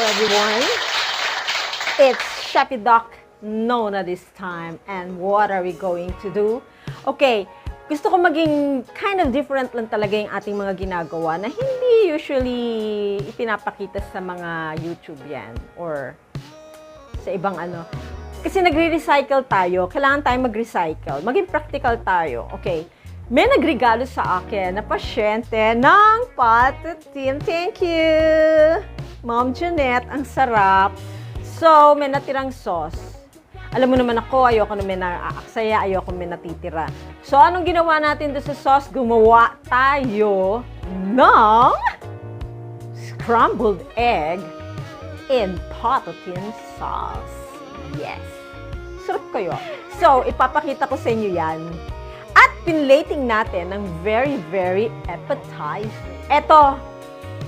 everyone. It's Shopee Doc Nona this time. And what are we going to do? Okay, gusto ko maging kind of different lang talaga yung ating mga ginagawa na hindi usually ipinapakita sa mga YouTube yan or sa ibang ano. Kasi nagre-recycle tayo, kailangan tayo mag-recycle. Maging practical tayo. Okay, may nagregalo sa akin na pasyente ng Patatim. Thank you! Ma'am Jeanette, ang sarap. So, may natirang sauce. Alam mo naman ako, ayoko na may naaaksaya, ayoko may natitira. So, anong ginawa natin doon sa sauce? Gumawa tayo ng scrambled egg in Patatim sauce. Yes. Sarap kayo. So, ipapakita ko sa inyo yan. At pinlating natin ng very, very appetizing. Eto,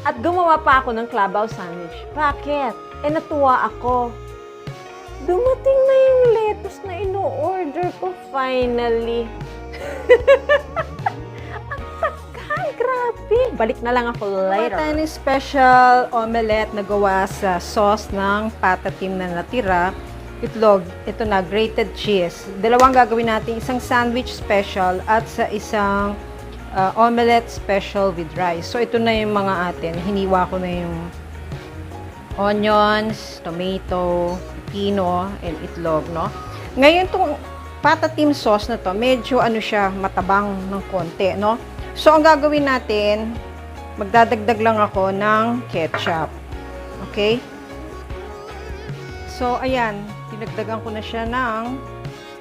at gumawa pa ako ng clubhouse sandwich. Bakit? Natuwa ako. Dumating na yung lettuce na ino-order ko finally. Ang tagal, grabe. Balik na lang ako later. Ito yung special omelette na gawa sa sauce ng Patatim na natira. Itlog, ito na, grated cheese. Dalawang gagawin natin, isang sandwich special at sa isang omelette special with rice. So, ito na yung mga atin. Hiniwa ko na yung onions, tomato, pepino, and itlog, no? Ngayon, itong Patatim sauce na to, medyo ano siya, matabang ng konti, no? So, ang gagawin natin, magdadagdag lang ako ng ketchup. Okay? So, ayan, dinagdagan ko na siya ng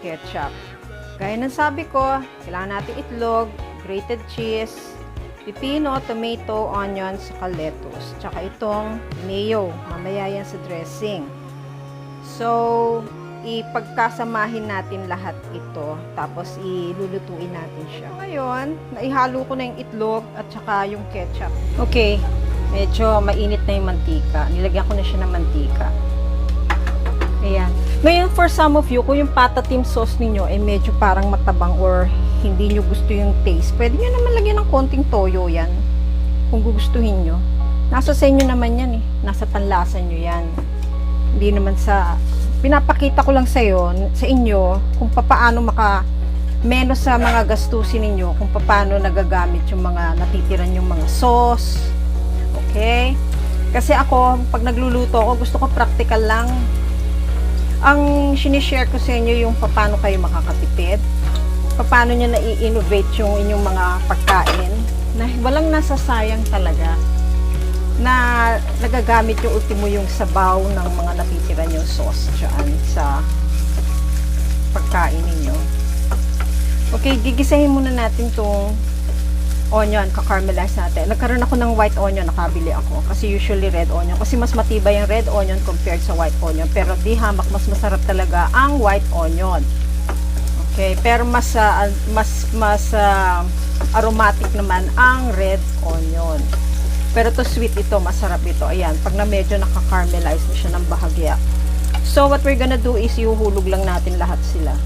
ketchup. Gaya ng sabi ko, kailangan natin itlog, grated cheese, pepino, tomato, onions, saka lettuce. Tsaka itong mayo. Mamaya yan sa dressing. So, ipagkasamahin natin lahat ito. Tapos, ilulutuin natin siya. Ngayon, naihalo ko na yung itlog at saka yung ketchup. Okay, medyo mainit na yung mantika. Nilagyan ko na siya ng mantika. Ayan. Ngayon, for some of you, kung yung Patatim sauce ninyo ay medyo parang matabang or hindi nyo gusto yung taste, pwede nyo naman lagyan ng konting toyo yan. Kung gugustuhin nyo. Nasa sa inyo naman yan eh. Nasa panlasa nyo yan. Hindi naman sa... Pinapakita ko lang sa inyo, kung paano menos sa mga gastusin ninyo, kung paano nagagamit yung mga natitiran yung mga sauce. Okay? Kasi ako, pag nagluluto ako, gusto ko practical lang. Ang sinishare ko sa inyo yung paano kayo makakatipid, paano nyo na-i-innovate yung inyong mga pagkain, na walang nasasayang talaga, na nagagamit yung ultimo yung sabaw ng mga natitira nyo sauce dyan sa pagkain ninyo. Okay, gigisahin muna natin itong onion, kakarmelize natin. Nagkaroon ako ng white onion, nakabili ako. Kasi usually red onion. Kasi mas matibay yung red onion compared sa white onion. Pero di hamak, mas masarap talaga ang white onion. Okay, pero mas aromatic naman ang red onion. Pero to sweet ito, masarap ito. Ayan, pag na medyo nakakarmelize na siya ng bahagya. So, what we're gonna do is ihuhulog lang natin lahat sila.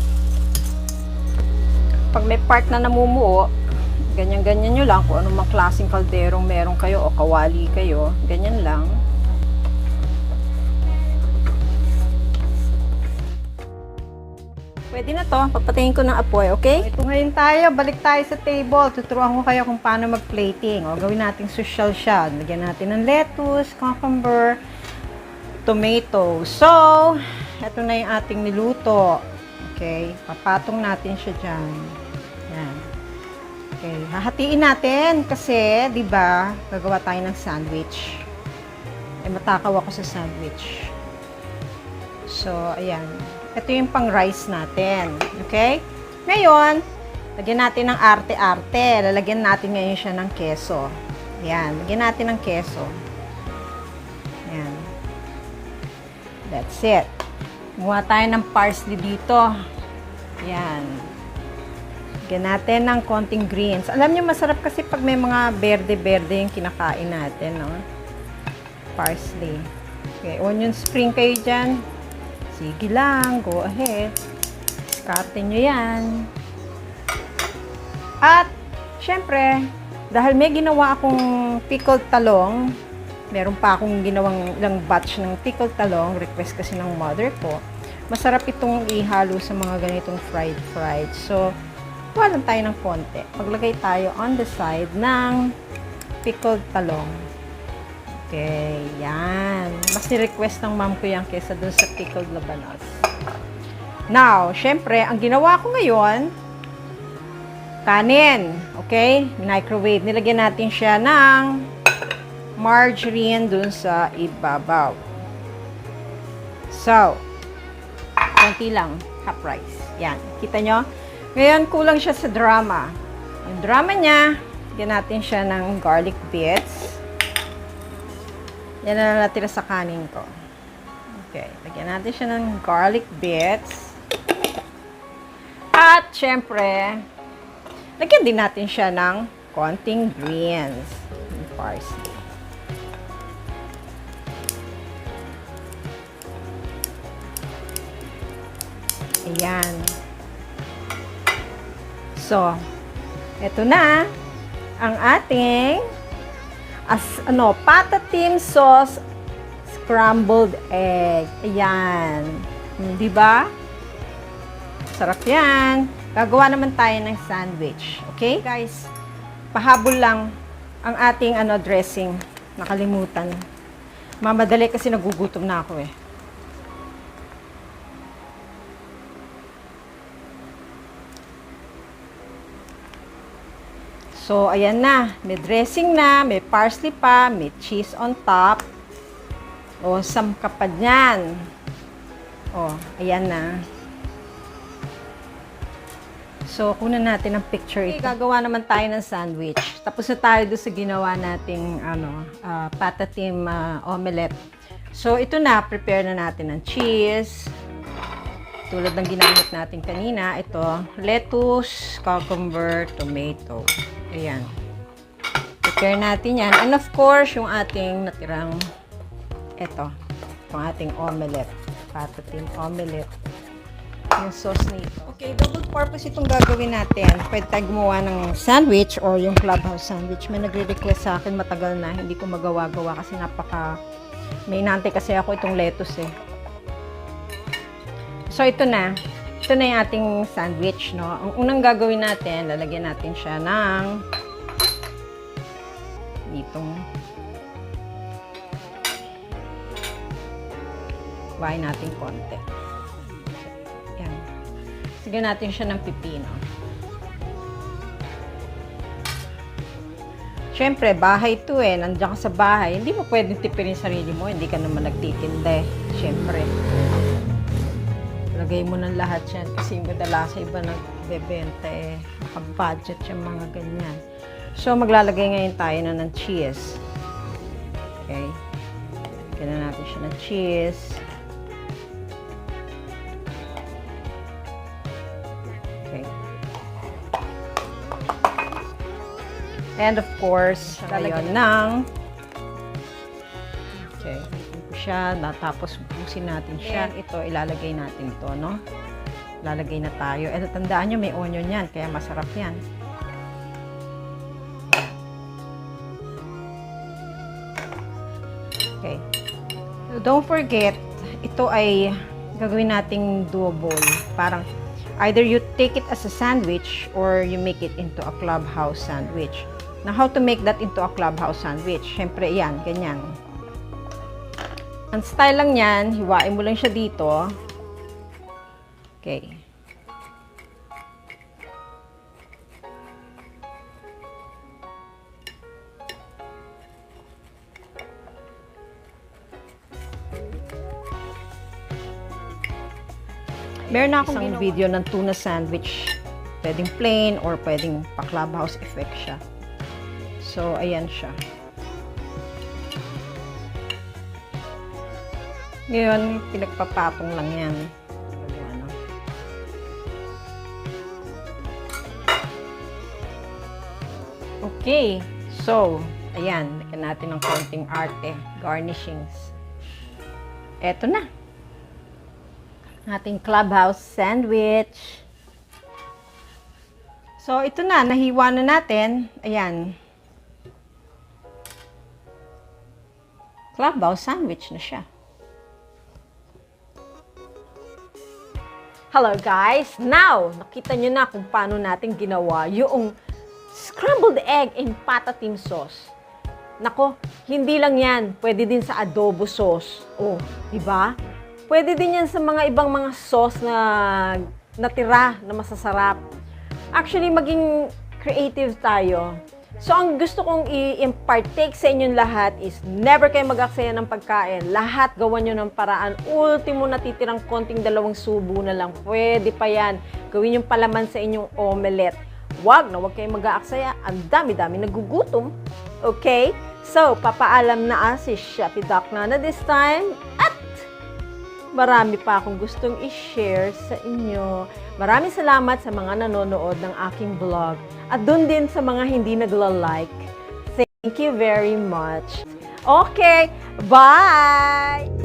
Pag may part na namumuo, ganyan-ganyan nyo lang, kung anong mga klaseng kalderong meron kayo o kawali kayo, ganyan lang. Pwede na to, papatayin ko ng apoy, okay? Ito ngayon tayo, balik tayo sa table. Tuturuan ko kayo kung paano mag-plating. O, gawin natin social siya. Lagyan natin ng lettuce, cucumber, tomato. So, ito na yung ating niluto. Okay, papatong natin siya dyan. Yan. Okay, hahatiin natin kasi, di ba, gagawa tayo ng sandwich. Matakaw ako sa sandwich. So, ayan. Ito yung pang rice natin. Okay? Ngayon, lagyan natin ng arte-arte. Lalagyan natin ngayon siya ng keso. Ayan. Lagyan natin ng keso. Ayan. That's it. Gumawa tayo ng parsley dito. Ayan. Lagyan natin ng konting greens. Alam niyo, masarap kasi pag may mga berde-berde yung kinakain natin, no? Parsley. Okay, onion spring kayo dyan. Sige lang, go ahead. Diskarte nyo yan. At, syempre, dahil may ginawa akong pickled talong, Meron pa akong ginawang ilang batch ng pickled talong, request kasi ng mother ko. Masarap itong ihalo sa mga ganitong fried. So, kuha lang tayo ng konti. Maglagay tayo on the side ng pickled talong. Okay, yan. Mas ni-request ng mom ko yan kesa dun sa pickled labanos. Now, syempre, ang ginawa ko ngayon, kanin. Okay? Microwave. Nilagyan natin siya ng margarine dun sa ibabaw. So, konti lang. Half rice. Yan. Kita nyo? Ngayon, kulang siya sa drama. Yung drama niya, lagyan natin siya ng garlic bits. Yan na natira sa kanin ko. Okay. Lagyan natin siya ng garlic bits. At, syempre, lagyan din natin siya ng konting greens. Parsley. Ayan. So, eto na ang ating patatim sauce scrambled egg. Ayan. Di ba? Sarap yan. Gagawa naman tayo ng sandwich. Okay? Guys, pahabol lang ang ating dressing. Nakalimutan. Mamadali kasi nagugutom na ako eh. So, ayan na. May dressing na, may parsley pa, may cheese on top. O, samkapad yan. O, ayan na. So, kunan natin ang picture ito. Gagawa naman tayo ng sandwich. Tapos na tayo doon sa ginawa nating patatim omelette. So, ito na. Prepare na natin ng cheese. Tulad ng ginamit natin kanina. Ito, lettuce, cucumber, tomato. Ayan. Prepare natin yan. And of course, yung ating natirang yung ating omelette. Patatim omelette. Yung sauce nito. Okay, double purpose itong gagawin natin. Pwede tayo gumawa ng sandwich or yung clubhouse sandwich. May nagre-request sa akin matagal na. Hindi ko magawa-gawa kasi may inantay kasi ako itong lettuce eh. So, ito na. Ito na yung ating sandwich, no? Ang unang gagawin natin, lalagyan natin siya ng ditong kuhain natin konti. Yan. Sigyan natin siya ng pipino. Siyempre, bahay ito eh. Nandiyan ka sa bahay. Hindi mo pwedeng tipirin sarili mo. Hindi ka naman nagtitinda eh. Siyempre. Lagay mo ng lahat yan kasi madalas sa iba nagbebenta eh. Naka-budget yung mga ganyan. So, maglalagay ngayon tayo na ng cheese. Okay. Lagyan na natin siya ng cheese. Okay. And of course, lalagyan ng siya, tapos busin natin siya. Ito, ilalagay natin to, no? Lalagay na tayo. Eh, tandaan nyo, may onion yan, kaya masarap yan. Okay. So, don't forget, ito ay gagawin nating doable. Parang, either you take it as a sandwich or you make it into a clubhouse sandwich. Now, how to make that into a clubhouse sandwich? Siyempre, yan, ganyan. Ang style lang yan, hiwain mo lang siya dito. Okay. Meron na akong isang video ng tuna sandwich. Pwedeng plain or pwedeng pa-clubhouse effect siya. So, ayan siya. Ngayon, pinagpapatong lang yan. Okay. So, ayan. Lagyan natin ng konting arte. Garnishings. Eto na. Ating clubhouse sandwich. So, ito na. Nahiwa na natin. Ayan. Clubhouse sandwich na siya. Hello guys! Now, nakita nyo na kung paano natin ginawa yung scrambled egg in patatim sauce. Nako, hindi lang yan. Pwede din sa adobo sauce. Oh, di ba? Pwede din yan sa mga ibang mga sauce na natira na masasarap. Actually, maging creative tayo. So, ang gusto kong i-partake sa inyong lahat is never kayo mag-aksaya ng pagkain. Lahat gawan nyo ng paraan. Ultimo, natitirang konting 2 subo na lang. Pwede pa yan. Gawin yung palaman sa inyong omelette. Wag kayong mag-aaksaya. Ang dami-dami nagugutom. Okay? So, papaalam na si Chefy Doc Nana this time. At marami pa akong gustong i-share sa inyo. Maraming salamat sa mga nanonood ng aking vlog. At dun din sa mga hindi nagla-like. Thank you very much. Okay, bye!